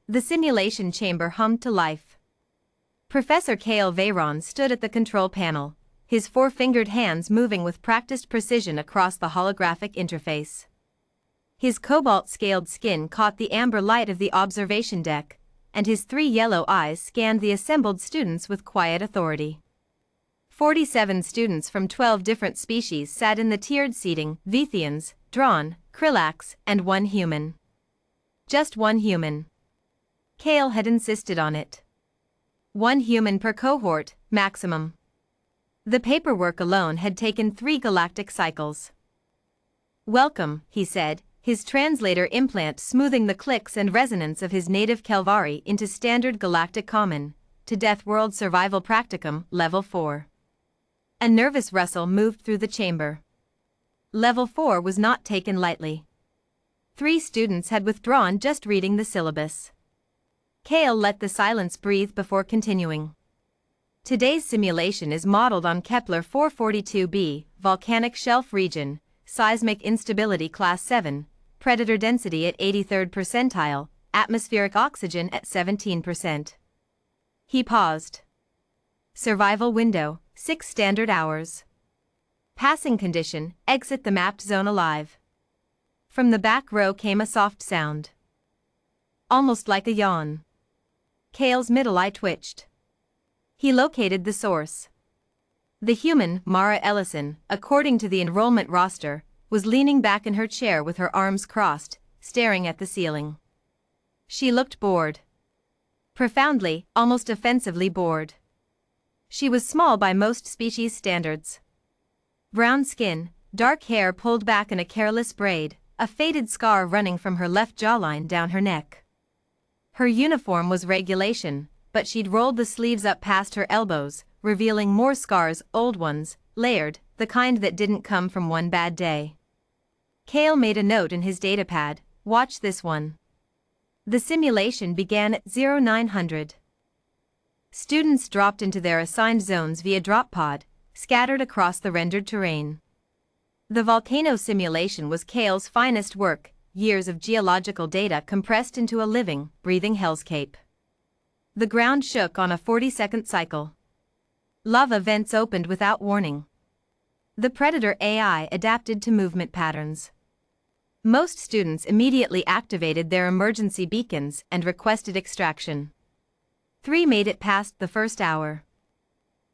The simulation chamber hummed to life. Professor Kale Veyron stood at the control panel, his four-fingered hands moving with practiced precision across the holographic interface. His cobalt-scaled skin caught the amber light of the observation deck, and his three yellow eyes scanned the assembled students with quiet authority. 47 students from 12 different species sat in the tiered seating: Vethians, Drawn, Krillax, and one human. Just one human. Kale had insisted on it. One human per cohort, maximum. The paperwork alone had taken 3 galactic cycles. "Welcome," he said, his translator implant smoothing the clicks and resonance of his native Kelvari into standard galactic common, to Deathworld Survival Practicum, Level 4. A nervous rustle moved through the chamber. Level 4 was not taken lightly. 3 students had withdrawn just reading the syllabus. Kale let the silence breathe before continuing. Today's simulation is modeled on Kepler 442b, volcanic shelf region, seismic instability class 7, predator density at 83rd percentile, atmospheric oxygen at 17%. He paused. Survival window, 6 standard hours. Passing condition, exit the mapped zone alive. From the back row came a soft sound. Almost like a yawn. Kale's middle eye twitched. He located the source. The human, Mara Ellison, according to the enrollment roster, was leaning back in her chair with her arms crossed, staring at the ceiling. She looked bored. Profoundly, almost offensively bored. She was small by most species standards. Brown skin, dark hair pulled back in a careless braid, a faded scar running from her left jawline down her neck. Her uniform was regulation, but she'd rolled the sleeves up past her elbows, revealing more scars, old ones, layered, the kind that didn't come from one bad day. Kale made a note in his datapad: "Watch this one." The simulation began at 0900. Students dropped into their assigned zones via drop pod, scattered across the rendered terrain. The volcano simulation was Kale's finest work, years of geological data compressed into a living, breathing hellscape. The ground shook on a 40-second cycle. Lava vents opened without warning. The predator AI adapted to movement patterns. Most students immediately activated their emergency beacons and requested extraction. 3 made it past the first hour.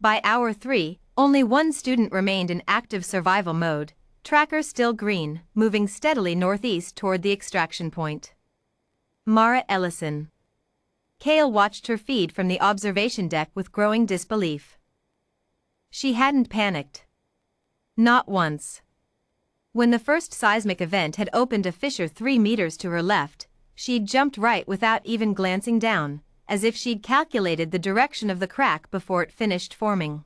By hour 3, only 1 student remained in active survival mode, tracker still green, moving steadily northeast toward the extraction point. Mara Ellison. Kale watched her feed from the observation deck with growing disbelief. She hadn't panicked. Not once. When the first seismic event had opened a fissure 3 meters to her left, she'd jumped right without even glancing down, as if she'd calculated the direction of the crack before it finished forming.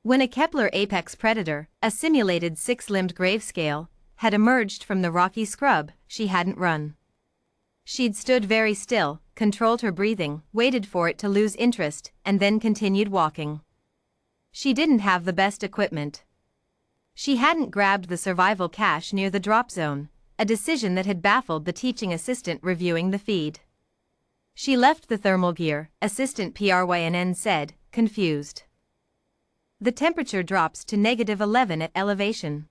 When a Kepler apex predator, a simulated 6-limbed gravescale, had emerged from the rocky scrub, she hadn't run. She'd stood very still, controlled her breathing, waited for it to lose interest, and then continued walking. She didn't have the best equipment. She hadn't grabbed the survival cache near the drop zone, a decision that had baffled the teaching assistant reviewing the feed. She left the thermal gear, Assistant PRYNN said, confused. The temperature drops to -11 at elevation.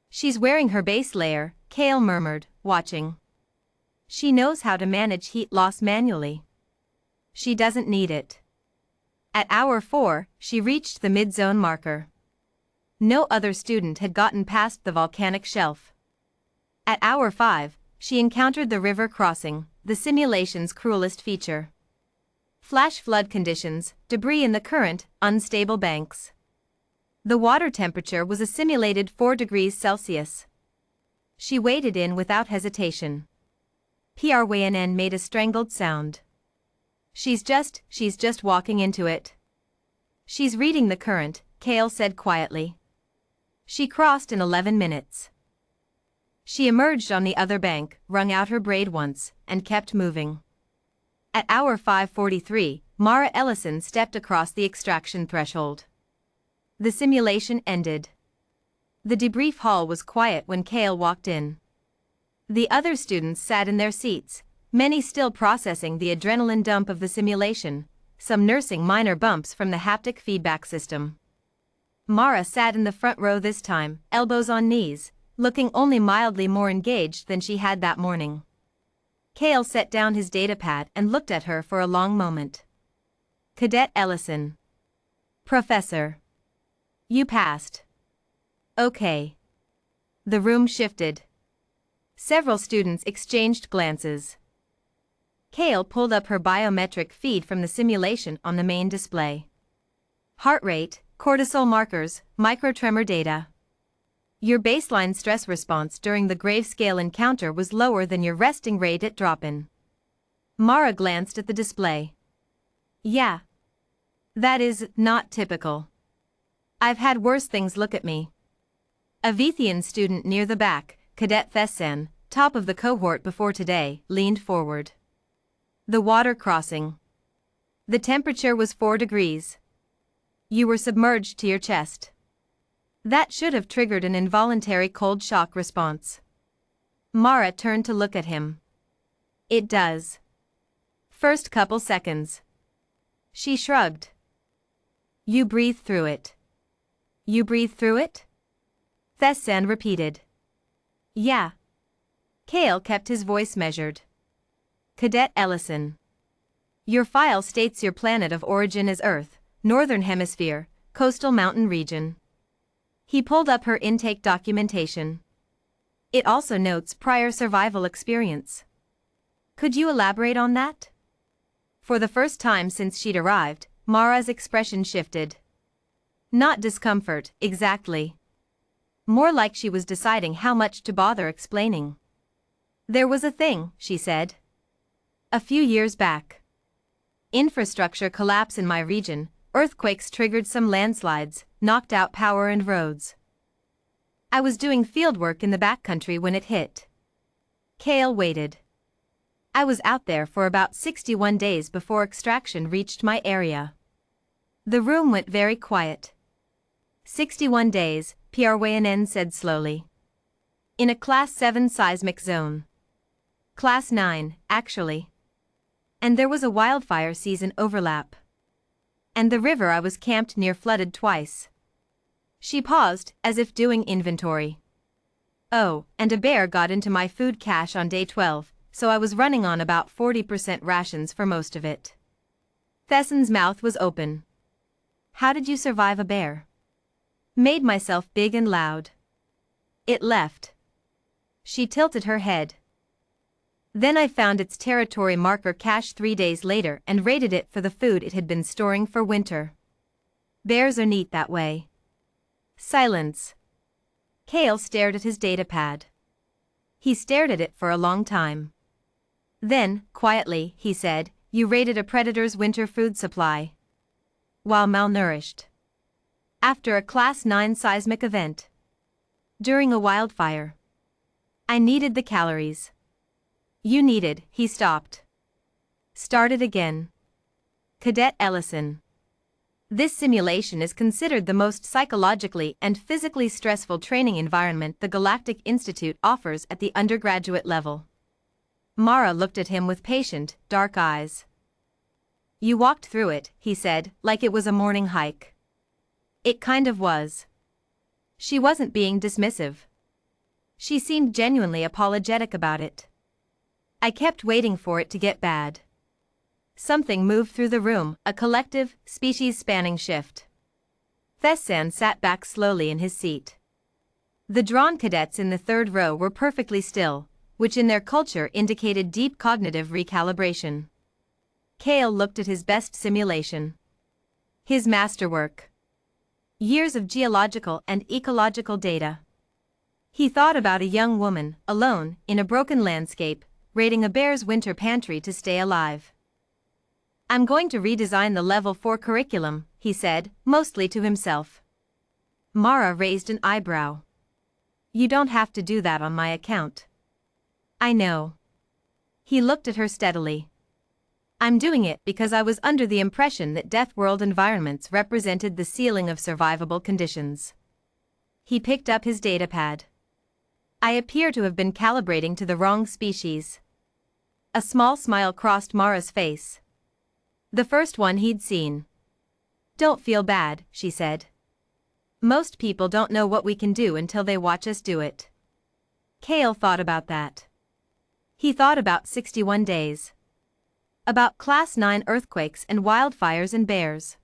She's wearing her base layer, Kale murmured, watching. She knows how to manage heat loss manually. She doesn't need it. At hour 4, she reached the mid-zone marker. No other student had gotten past the volcanic shelf. At hour 5, she encountered the river crossing, the simulation's cruelest feature. Flash flood conditions, debris in the current, unstable banks. The water temperature was a simulated 4 degrees Celsius. She waded in without hesitation. PRYNN made a strangled sound. She's just walking into it. She's reading the current, Kale said quietly. She crossed in 11 minutes. She emerged on the other bank, wrung out her braid once, and kept moving. At hour 5:43, Mara Ellison stepped across the extraction threshold. The simulation ended. The debrief hall was quiet when Kale walked in. The other students sat in their seats, many still processing the adrenaline dump of the simulation, some nursing minor bumps from the haptic feedback system. Mara sat in the front row this time, elbows on knees, looking only mildly more engaged than she had that morning. Cale set down his datapad and looked at her for a long moment. Cadet Ellison. Professor. You passed. Okay. The room shifted. Several students exchanged glances. Cale pulled up her biometric feed from the simulation on the main display. Heart rate, cortisol markers, microtremor data. Your baseline stress response during the Gravescale encounter was lower than your resting rate at drop-in. Mara glanced at the display. Yeah. That is not typical. I've had worse things look at me. A Vithian student near the back, Cadet Thessan, top of the cohort before today, leaned forward. The water crossing. The temperature was 4 degrees. You were submerged to your chest. That should have triggered an involuntary cold shock response. Mara turned to look at him. It does. First couple seconds. She shrugged. You breathe through it. You breathe through it? Thessan repeated. Yeah. Cale kept his voice measured. Cadet Ellison. Your file states your planet of origin is Earth, Northern Hemisphere, coastal mountain region. He pulled up her intake documentation. It also notes prior survival experience. Could you elaborate on that? For the first time since she'd arrived, Mara's expression shifted. Not discomfort, exactly. More like she was deciding how much to bother explaining. There was a thing, she said. A few years back. Infrastructure collapse in my region, earthquakes triggered some landslides, knocked out power and roads. I was doing fieldwork in the backcountry when it hit. Cale waited. I was out there for about 61 days before extraction reached my area. The room went very quiet. 61 days, Prwanen said slowly. In a Class 7 seismic zone. Class 9, actually. And there was a wildfire season overlap. And the river I was camped near flooded twice. She paused, as if doing inventory. Oh, and a bear got into my food cache on day 12, so I was running on about 40% rations for most of it. Thessan's mouth was open. How did you survive a bear? Made myself big and loud. It left. She tilted her head. Then I found its territory marker cache 3 days later and raided it for the food it had been storing for winter. Bears are neat that way. Silence. Cale stared at his datapad. He stared at it for a long time. Then, quietly, he said, you raided a predator's winter food supply. While malnourished. After a Class 9 seismic event. During a wildfire. I needed the calories. You needed, he stopped. Started again. Cadet Ellison. This simulation is considered the most psychologically and physically stressful training environment the Galactic Institute offers at the undergraduate level. Mara looked at him with patient, dark eyes. You walked through it, he said, like it was a morning hike. It kind of was. She wasn't being dismissive. She seemed genuinely apologetic about it. I kept waiting for it to get bad. Something moved through the room, a collective, species-spanning shift. Thessan sat back slowly in his seat. The drawn cadets in the third row were perfectly still, which in their culture indicated deep cognitive recalibration. Cale looked at his best simulation. His masterwork. Years of geological and ecological data. He thought about a young woman, alone, in a broken landscape, raiding a bear's winter pantry to stay alive. I'm going to redesign the Level 4 curriculum, he said, mostly to himself. Mara raised an eyebrow. You don't have to do that on my account. I know. He looked at her steadily. I'm doing it because I was under the impression that Deathworld environments represented the ceiling of survivable conditions. He picked up his datapad. I appear to have been calibrating to the wrong species. A small smile crossed Mara's face. The first one he'd seen. "Don't feel bad," she said. "Most people don't know what we can do until they watch us do it." Kale thought about that. He thought about 61 days. About Class 9 earthquakes and wildfires and bears.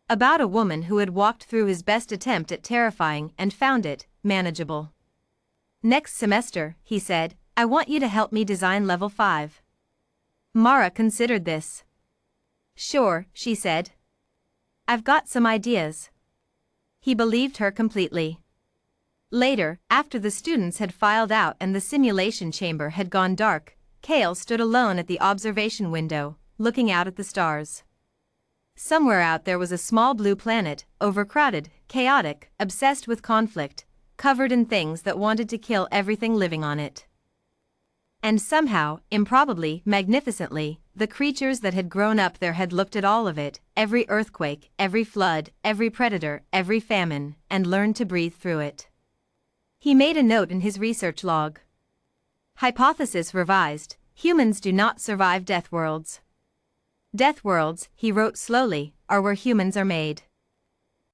About a woman who had walked through his best attempt at terrifying and found it manageable. "Next semester," he said, "I want you to help me design level 5. Mara considered this. "Sure," she said. "I've got some ideas." He believed her completely. Later, after the students had filed out and the simulation chamber had gone dark, Kale stood alone at the observation window, looking out at the stars. Somewhere out there was a small blue planet, overcrowded, chaotic, obsessed with conflict, covered in things that wanted to kill everything living on it. And somehow, improbably, magnificently, the creatures that had grown up there had looked at all of it, every earthquake, every flood, every predator, every famine, and learned to breathe through it. He made a note in his research log. Hypothesis revised: humans do not survive death worlds. Death worlds, he wrote slowly, are where humans are made.